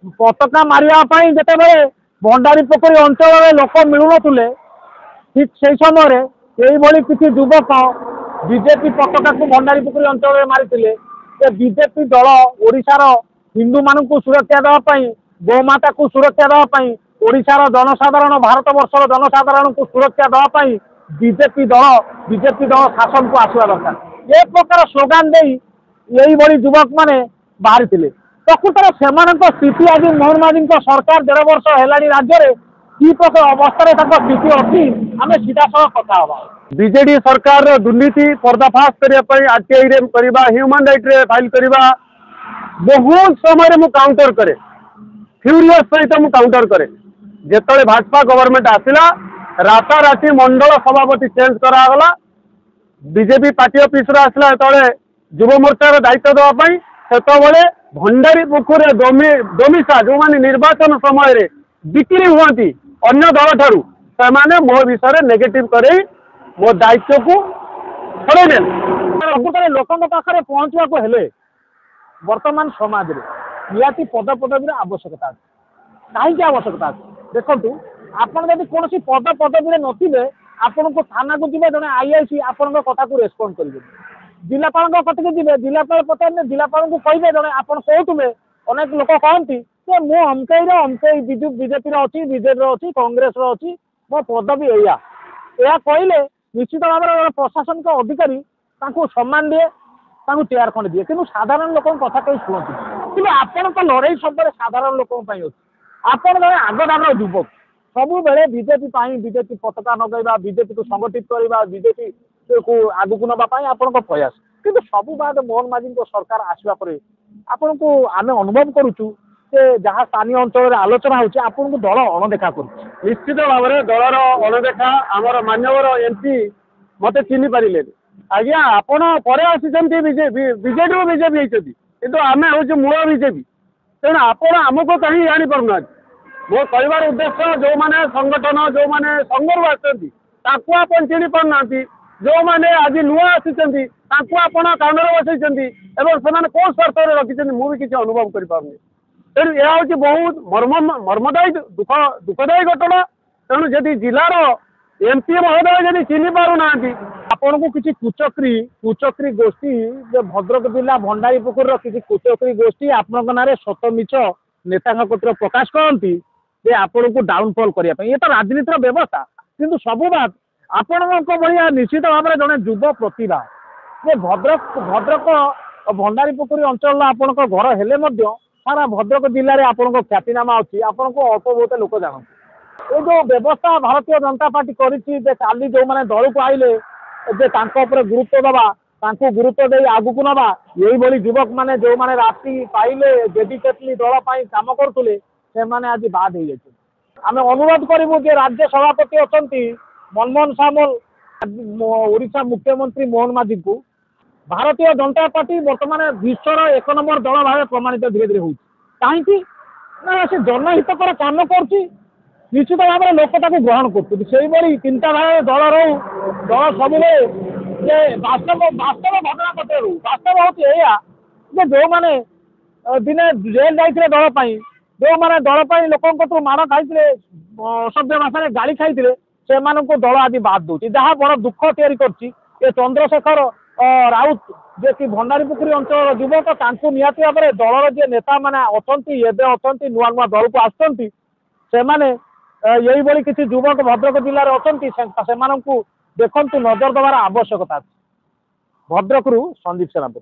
पताका मारिया जिते भंडारी पोखरी अंचल लोक मिलुनथुले ठीक से समय यही किसी युवक बीजेपी पताका को भंडारी पोखरी अंचल में मारी बीजेपी दल ओडिशार हिंदू मान सुरक्षा देवाई गोमाता को सुरक्षा देवाई ओडिशार जनसाधारण भारत वर्षर जनसाधारण को सुरक्षा देवाई बीजेपी दल शासन को आसवा दरकार ए प्रकार स्लोगान दे यही युवक मैंने बाहरी प्रकृतर से स्थिति आज मोहन माझी सरकार 1.5 वर्ष है राज्य में कि प्रकार अवस्था स्थिति अच्छी आम सीधा सह कथा हवा बीजेडी सरकार दुर्नीति पर्दाफाश करने आरटीआई करवा ह्यूमन राइट रे फाइल करवा बहुत समय मु काउंटर करे फ्यूरियस सहित मु काउंटर करे जेतले भाजपा गवर्नमेंट आसिला राताराति मंडल सभापति चेंज करागला बीजेपी पार्टी ऑफिस आसला जो युव मोर्चार दायित्व देवाई से भंडारी पोखर डोमिसा जो माने निर्वाचन समय बिक्री हुआ अन्य दल ठारू से मो विषय नेगेटिव करे मो दायित्व को प्रकृत लोकों पाखे पहुँचवा हेले वर्तमान समाज रे निहाती पद पदवी आवश्यकता कहीं आवश्यकता देखु आपड़ जब कौन पद पदवी नथिबे आपन को थाना को जीवे जड़े आईआईसी आपण कथा को रेस्पॉन्ड करेंगे जिलापाल कथक जी जिलापाल पचारे जिलापाल को कहे जड़े आप कहते अनेक लोक कहती कि मु अमकई विजु बीजेपी अच्छी बीजेपी अच्छी कांग्रेस अच्छी मो पदवी या कहले निश्चित भाव में प्रशासन के अधिकारी सम्मान दिए चेयर खंड दिए कि साधारण लोक कथा कहीं शुणती कि आपण लड़ई सब साधारण लोक अच्छी आपण जड़े आगदान युवक सबु बेले बीजेपी पताका नगैवा बीजेपी को संगठित करवा बीजेपी को आगु को नापी आपण प्रयास किंतु सबू बाद मोहन माझी सरकार आसवा पर आपण को आम अनुभव करुचु जहाँ स्थानीय अंचल आलोचना होची आपण को दल अणदेखा कर निश्चित भाव में दलर अणदेखा आमर मान्यवर एमपी मत चिन्ह पारे आज्ञा आपण पर आसी बीजेडी बीजेपी होती कितु आम हूँ मूल बीजेपी तेणु आपण आमको कहीं जापारूना मो कहबार उद्देश्य जो मैंने संगठन जो मैंने संघर आसती आप चिन्ह पारना जो मैंने आज नुआ आसी काउंटर बसई कौ स्वार्थ रखी मुझे किसी अनुभव कर तेणु यह हूँ बहुत मर्मदायी दुखदायी घटना तेणु जदि जिलार एमपी महोदय जदि चिन्ह पारना आपण को किसी कुचक्री गोष्ठी भद्रक जिला भंडारी पोखर किसी कुचक्री गोष्ठी आपण ना सत मिछ नेता प्रकाश करती आपण को डाउनफॉल करने ये तो राजनीतिर व्यवस्था किंतु सबू बात आपण भाया निश्चित भाव में जड़े युव प्रतिभा ये भद्रक भंडारी पोखरी अंचल आपण घर हेले सारा भद्रक जिले में आपण ख्यातिनामा अच्छी आपण को अल्प बहुत लोक जानते ये जो व्यवस्था भारतीय जनता पार्टी करी काली जो मैंने दल को आइले गुरुत्व दबा गुरुत्व दे आगु को नवा यही युवक मैंने जो मैंने राशि पाइले डेडिकेटली दल काम करुले से मैंने आज बाद हो आम अनुरोध करूँ राज्य सभापति अच्छा मनमोहन सामल ओडिशा मुख्यमंत्री मोहन माझी को भारतीय जनता पार्टी बर्तमान विश्वर 1 नंबर दल भाव प्रमाणित धीरे धीरे होती से जनहितकर काम कर निश्चित भाव में लोक ग्रहण कर चिंताधारा दल रो दल सब वास्तव घटना पटे रू वास्तव हूँ जो मैंने दिने जेल जाते दल जो मैंने दल लोक माड़ खाई असभ्य भाषा गाड़ी खाई से दल आज बाद दूसरी जहाँ बड़ दुख या चंद्रशेखर राउत जे कि भंडारी पोखरी अंचल युवक निहाती भाव में दलर जी नेता मैंने अच्छा नुआ नुआ दल को आसुँच यही किसी युवक भद्रक जिले में अच्छा से देखु नजर देवार आवश्यकता भद्रक संदीप सेनापति।